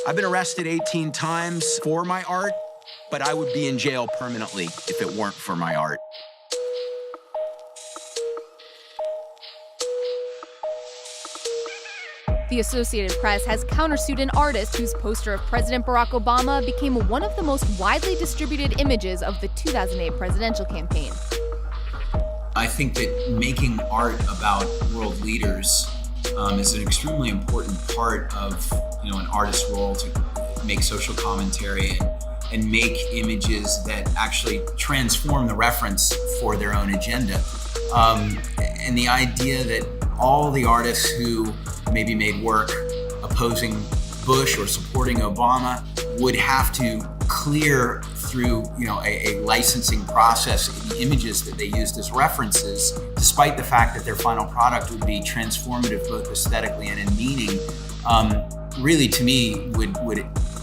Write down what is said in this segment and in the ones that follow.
I've been arrested 18 times for my art, but I would be in jail permanently if it weren't for my art. The Associated Press has countersued an artist whose poster of President Barack Obama became one of the most widely distributed images of the 2008 presidential campaign. I think that making art about world leaders is an extremely important part of an artist's role to make social commentary and make images that actually transform the reference for their own agenda. And the idea that all the artists who maybe made work opposing Bush or supporting Obama would have to clear through a licensing process the images that they used as references, despite the fact that their final product would be transformative both aesthetically and in meaning, really to me would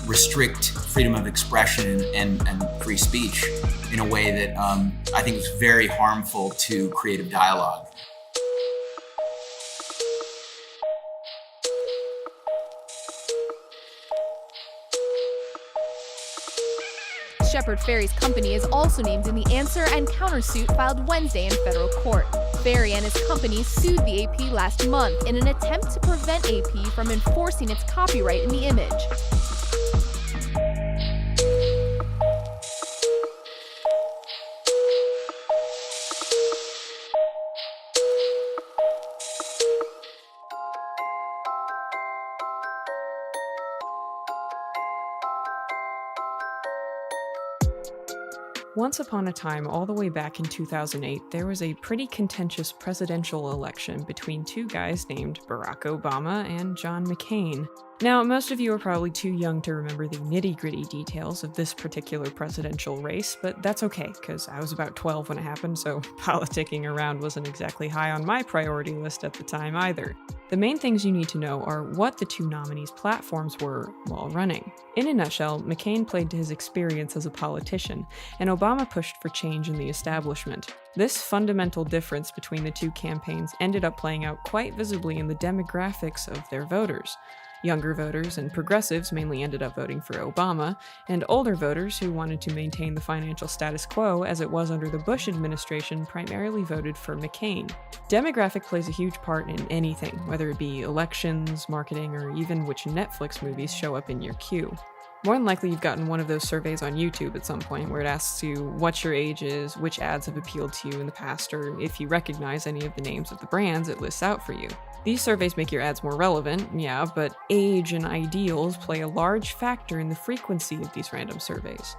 restrict freedom of expression and free speech in a way that I think is very harmful to creative dialogue. Shepard Fairey's company is also named in the answer and countersuit filed Wednesday in federal court. Fairey and his company sued the AP last month in an attempt to prevent AP from enforcing its copyright in the image. Once upon a time, all the way back in 2008, there was a pretty contentious presidential election between two guys named Barack Obama and John McCain. Now, most of you are probably too young to remember the nitty-gritty details of this particular presidential race, but that's okay, because I was about 12 when it happened, so politicking around wasn't exactly high on my priority list at the time either. The main things you need to know are what the two nominees' platforms were while running. In a nutshell, McCain played to his experience as a politician, and Obama pushed for change in the establishment. This fundamental difference between the two campaigns ended up playing out quite visibly in the demographics of their voters. Younger voters and progressives mainly ended up voting for Obama, and older voters who wanted to maintain the financial status quo as it was under the Bush administration primarily voted for McCain. Demographic plays a huge part in anything, whether it be elections, marketing, or even which Netflix movies show up in your queue. More than likely you've gotten one of those surveys on YouTube at some point where it asks you what your age is, which ads have appealed to you in the past, or if you recognize any of the names of the brands it lists out for you. These surveys make your ads more relevant, yeah, but age and ideals play a large factor in the frequency of these random surveys.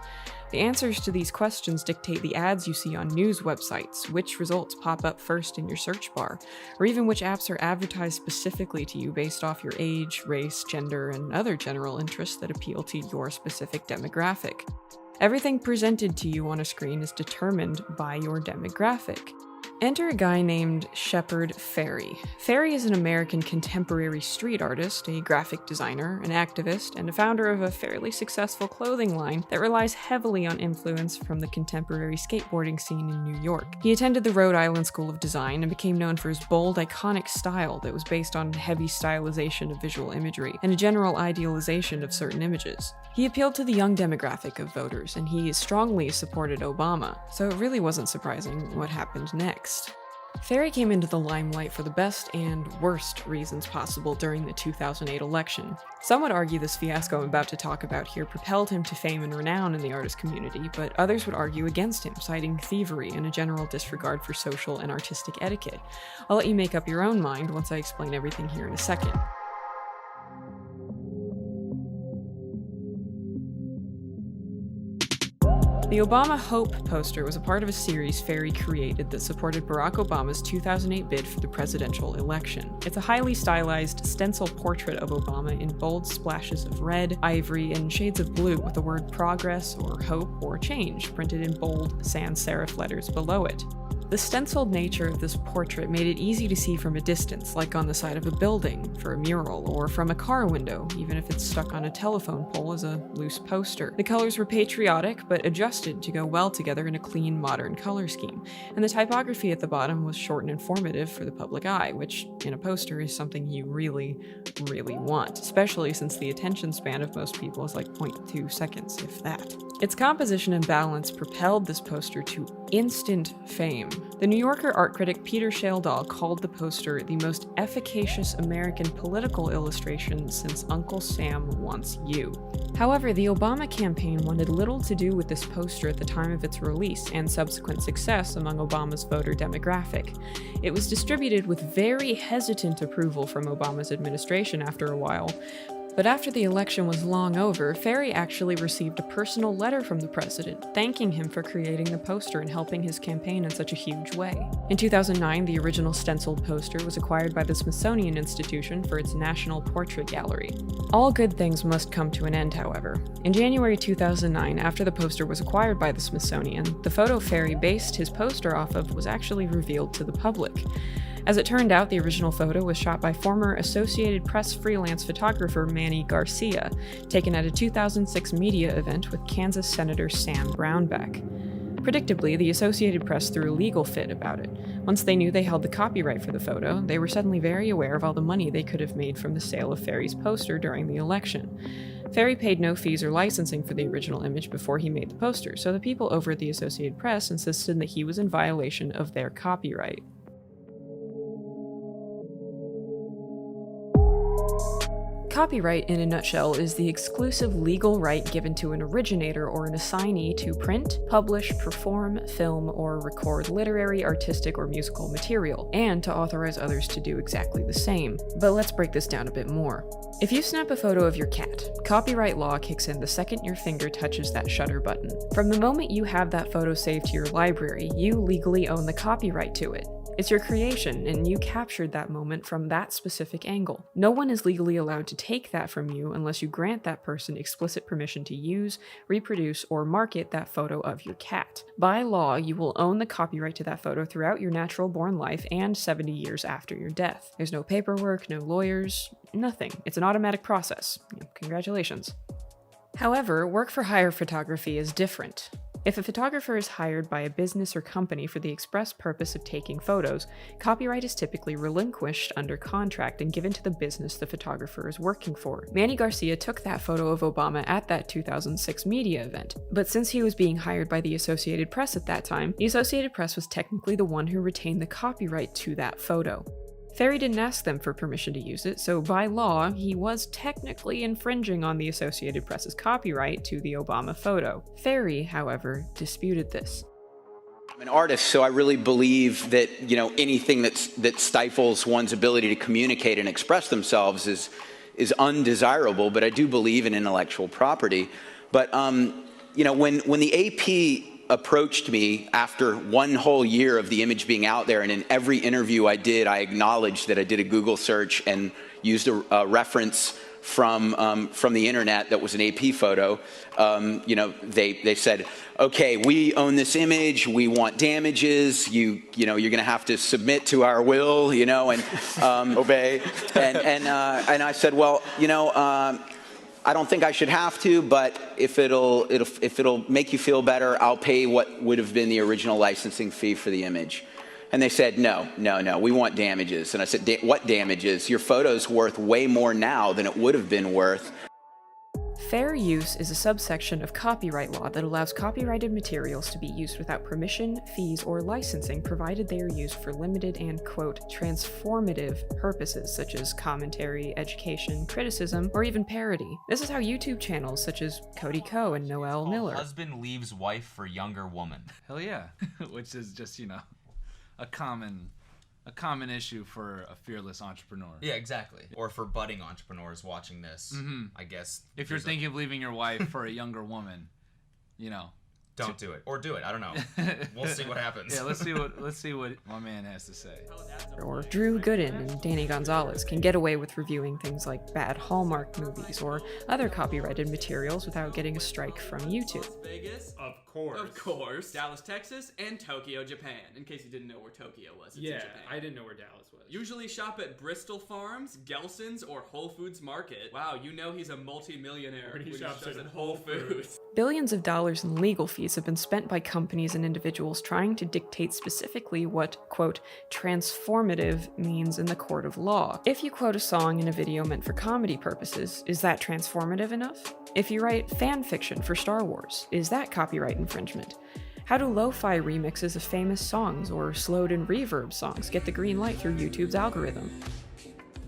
The answers to these questions dictate the ads you see on news websites, which results pop up first in your search bar, or even which apps are advertised specifically to you based off your age, race, gender, and other general interests that appeal to your specific demographic. Everything presented to you on a screen is determined by your demographic. Enter a guy named Shepard Fairey. Fairey is an American contemporary street artist, a graphic designer, an activist, and a founder of a fairly successful clothing line that relies heavily on influence from the contemporary skateboarding scene in New York. He attended the Rhode Island School of Design and became known for his bold, iconic style that was based on heavy stylization of visual imagery and a general idealization of certain images. He appealed to the young demographic of voters, and he strongly supported Obama, so it really wasn't surprising what happened next. Fairey came into the limelight for the best and worst reasons possible during the 2008 election. Some would argue this fiasco I'm about to talk about here propelled him to fame and renown in the artist community, but others would argue against him, citing thievery and a general disregard for social and artistic etiquette. I'll let you make up your own mind once I explain everything here in a second. The Obama Hope poster was a part of a series Fairey created that supported Barack Obama's 2008 bid for the presidential election. It's a highly stylized stencil portrait of Obama in bold splashes of red, ivory, and shades of blue with the word progress or hope or change printed in bold sans serif letters below it. The stenciled nature of this portrait made it easy to see from a distance, like on the side of a building, for a mural, or from a car window, even if it's stuck on a telephone pole as a loose poster. The colors were patriotic, but adjusted to go well together in a clean, modern color scheme, and the typography at the bottom was short and informative for the public eye, which, in a poster, is something you really, really want, especially since the attention span of most people is like 0.2 seconds, if that. Its composition and balance propelled this poster to instant fame. The New Yorker art critic Peter Shaldahl called the poster the most efficacious American political illustration since Uncle Sam Wants You. However, the Obama campaign wanted little to do with this poster at the time of its release and subsequent success among Obama's voter demographic. It was distributed with very hesitant approval from Obama's administration after a while. But after the election was long over, Fairey actually received a personal letter from the president, thanking him for creating the poster and helping his campaign in such a huge way. In 2009, the original stenciled poster was acquired by the Smithsonian Institution for its National Portrait Gallery. All good things must come to an end, however. In January 2009, after the poster was acquired by the Smithsonian, the photo Fairey based his poster off of was actually revealed to the public. As it turned out, the original photo was shot by former Associated Press freelance photographer Manny Garcia, taken at a 2006 media event with Kansas Senator Sam Brownback. Predictably, the Associated Press threw a legal fit about it. Once they knew they held the copyright for the photo, they were suddenly very aware of all the money they could have made from the sale of Fairey's poster during the election. Fairey paid no fees or licensing for the original image before he made the poster, so the people over at the Associated Press insisted that he was in violation of their copyright. Copyright, in a nutshell, is the exclusive legal right given to an originator or an assignee to print, publish, perform, film, or record literary, artistic, or musical material, and to authorize others to do exactly the same. But let's break this down a bit more. If you snap a photo of your cat, copyright law kicks in the second your finger touches that shutter button. From the moment you have that photo saved to your library, you legally own the copyright to it. It's your creation, and you captured that moment from that specific angle. No one is legally allowed to take that from you unless you grant that person explicit permission to use, reproduce, or market that photo of your cat. By law, you will own the copyright to that photo throughout your natural-born life and 70 years after your death. There's no paperwork, no lawyers, nothing. It's an automatic process. Congratulations. However, work-for-hire photography is different. If a photographer is hired by a business or company for the express purpose of taking photos, copyright is typically relinquished under contract and given to the business the photographer is working for. Manny Garcia took that photo of Obama at that 2006 media event, but since he was being hired by the Associated Press at that time, the Associated Press was technically the one who retained the copyright to that photo. Fairey didn't ask them for permission to use it, so by law, he was technically infringing on the Associated Press's copyright to the Obama photo. Fairey, however, disputed this. I'm an artist, so I really believe that, anything that stifles one's ability to communicate and express themselves is undesirable, but I do believe in intellectual property. But, when the AP approached me after one whole year of the image being out there, and in every interview I did, I acknowledged that I did a Google search and used a reference from the internet that was an AP photo. They said, okay, we own this image, we want damages, you're gonna have to submit to our will, and obey. And I said, well, I don't think I should have to, but if it'll make you feel better, I'll pay what would have been the original licensing fee for the image. And they said, no, we want damages. And I said, what damages? Your photo's worth way more now than it would have been worth. Fair use is a subsection of copyright law that allows copyrighted materials to be used without permission, fees, or licensing, provided they are used for limited and, quote, transformative purposes such as commentary, education, criticism, or even parody. This is how YouTube channels such as Cody Ko and Noel Miller. Husband leaves wife for younger woman. Hell yeah. Which is just, a common issue for a fearless entrepreneur. Yeah, exactly. Or for budding entrepreneurs watching this, I guess. If you're thinking of leaving your wife for a younger woman, Don't do it. Or do it. I don't know. We'll see what happens. Yeah, let's see what my man has to say. Or Drew Gooden and Danny Gonzalez can get away with reviewing things like bad Hallmark movies or other copyrighted materials without getting a strike from YouTube. Vegas? Of course. Dallas, Texas, and Tokyo, Japan. In case you didn't know where Tokyo was, it's in Yeah, Japan. I didn't know where Dallas was. Usually shop at Bristol Farms, Gelson's, or Whole Foods Market. Wow, you know he's a multi-millionaire When he when shops shops at at Whole Foods. Billions of dollars in legal fees have been spent by companies and individuals trying to dictate specifically what, quote, transformative means in the court of law. If you quote a song in a video meant for comedy purposes, is that transformative enough? If you write fan fiction for Star Wars, is that copyright infringement? How do lo-fi remixes of famous songs or slowed in reverb songs get the green light through YouTube's algorithm?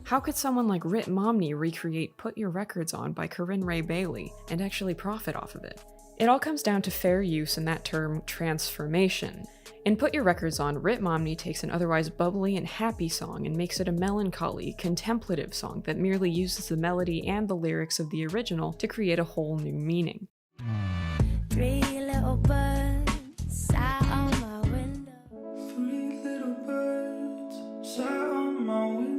How could someone like Rit Momney recreate Put Your Records On by Corinne Ray Bailey and actually profit off of it? It all comes down to fair use in that term, transformation. In Put Your Records On, Rit Momney takes an otherwise bubbly and happy song and makes it a melancholy, contemplative song that merely uses the melody and the lyrics of the original to create a whole new meaning. 3 little birds sat on my window. 3 little birds sat on my window.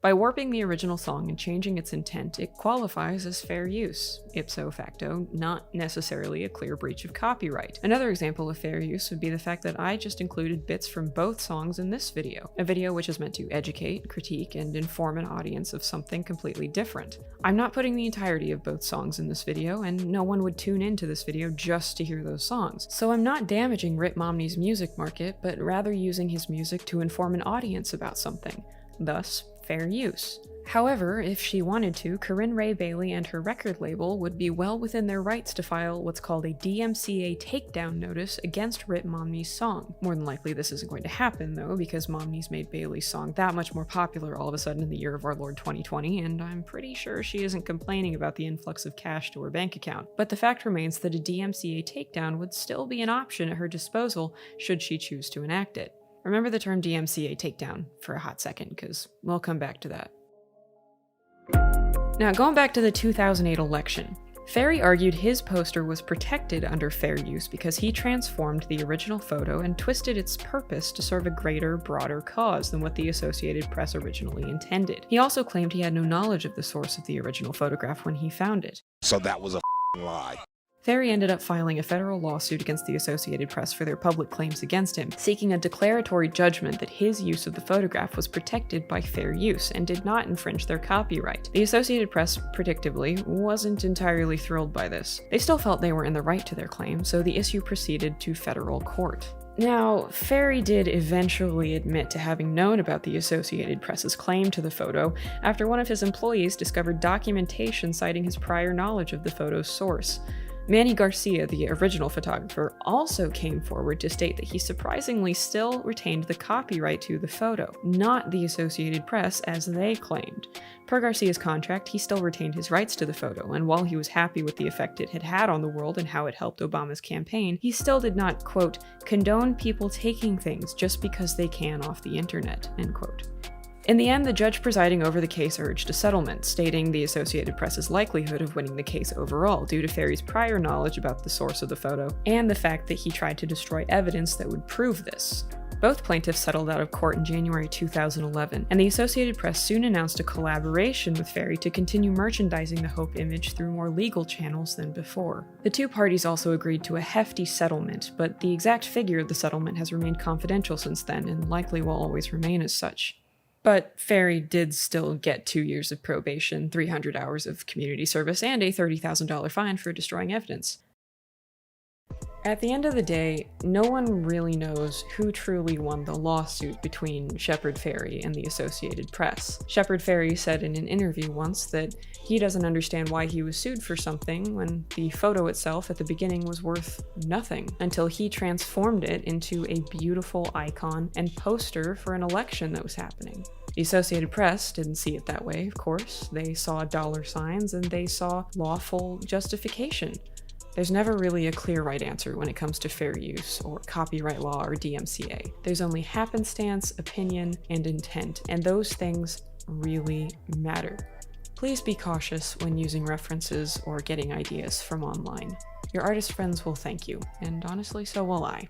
By warping the original song and changing its intent, it qualifies as fair use. Ipso facto, not necessarily a clear breach of copyright. Another example of fair use would be the fact that I just included bits from both songs in this video, a video which is meant to educate, critique, and inform an audience of something completely different. I'm not putting the entirety of both songs in this video, and no one would tune into this video just to hear those songs. So I'm not damaging Rit Momney's music market, but rather using his music to inform an audience about something. Thus, fair use. However, if she wanted to, Corinne Ray Bailey and her record label would be well within their rights to file what's called a DMCA takedown notice against Rit Momney's song. More than likely this isn't going to happen though, because Momney's made Bailey's song that much more popular all of a sudden in the year of our Lord 2020, and I'm pretty sure she isn't complaining about the influx of cash to her bank account. But the fact remains that a DMCA takedown would still be an option at her disposal should she choose to enact it. Remember the term DMCA takedown for a hot second, because we'll come back to that. Now, going back to the 2008 election, Fairey argued his poster was protected under fair use because he transformed the original photo and twisted its purpose to serve a greater, broader cause than what the Associated Press originally intended. He also claimed he had no knowledge of the source of the original photograph when he found it. So that was a lie. Fairey ended up filing a federal lawsuit against the Associated Press for their public claims against him, seeking a declaratory judgment that his use of the photograph was protected by fair use and did not infringe their copyright. The Associated Press, predictably, wasn't entirely thrilled by this. They still felt they were in the right to their claim, so the issue proceeded to federal court. Now, Fairey did eventually admit to having known about the Associated Press's claim to the photo after one of his employees discovered documentation citing his prior knowledge of the photo's source. Manny Garcia, the original photographer, also came forward to state that he surprisingly still retained the copyright to the photo, not the Associated Press as they claimed. Per Garcia's contract, he still retained his rights to the photo, and while he was happy with the effect it had had on the world and how it helped Obama's campaign, he still did not, quote, condone people taking things just because they can off the internet, end quote. In the end, the judge presiding over the case urged a settlement, stating the Associated Press's likelihood of winning the case overall due to Fairey's prior knowledge about the source of the photo, and the fact that he tried to destroy evidence that would prove this. Both plaintiffs settled out of court in January 2011, and the Associated Press soon announced a collaboration with Fairey to continue merchandising the Hope image through more legal channels than before. The two parties also agreed to a hefty settlement, but the exact figure of the settlement has remained confidential since then, and likely will always remain as such. But Fairey did still get 2 years of probation, 300 hours of community service, and a $30,000 fine for destroying evidence. At the end of the day, no one really knows who truly won the lawsuit between Shepard Fairey and the Associated Press. Shepard Fairey said in an interview once that he doesn't understand why he was sued for something when the photo itself at the beginning was worth nothing, until he transformed it into a beautiful icon and poster for an election that was happening. The Associated Press didn't see it that way, of course. They saw dollar signs and they saw lawful justification. There's never really a clear right answer when it comes to fair use, or copyright law, or DMCA. There's only happenstance, opinion, and intent, and those things really matter. Please be cautious when using references or getting ideas from online. Your artist friends will thank you, and honestly, so will I.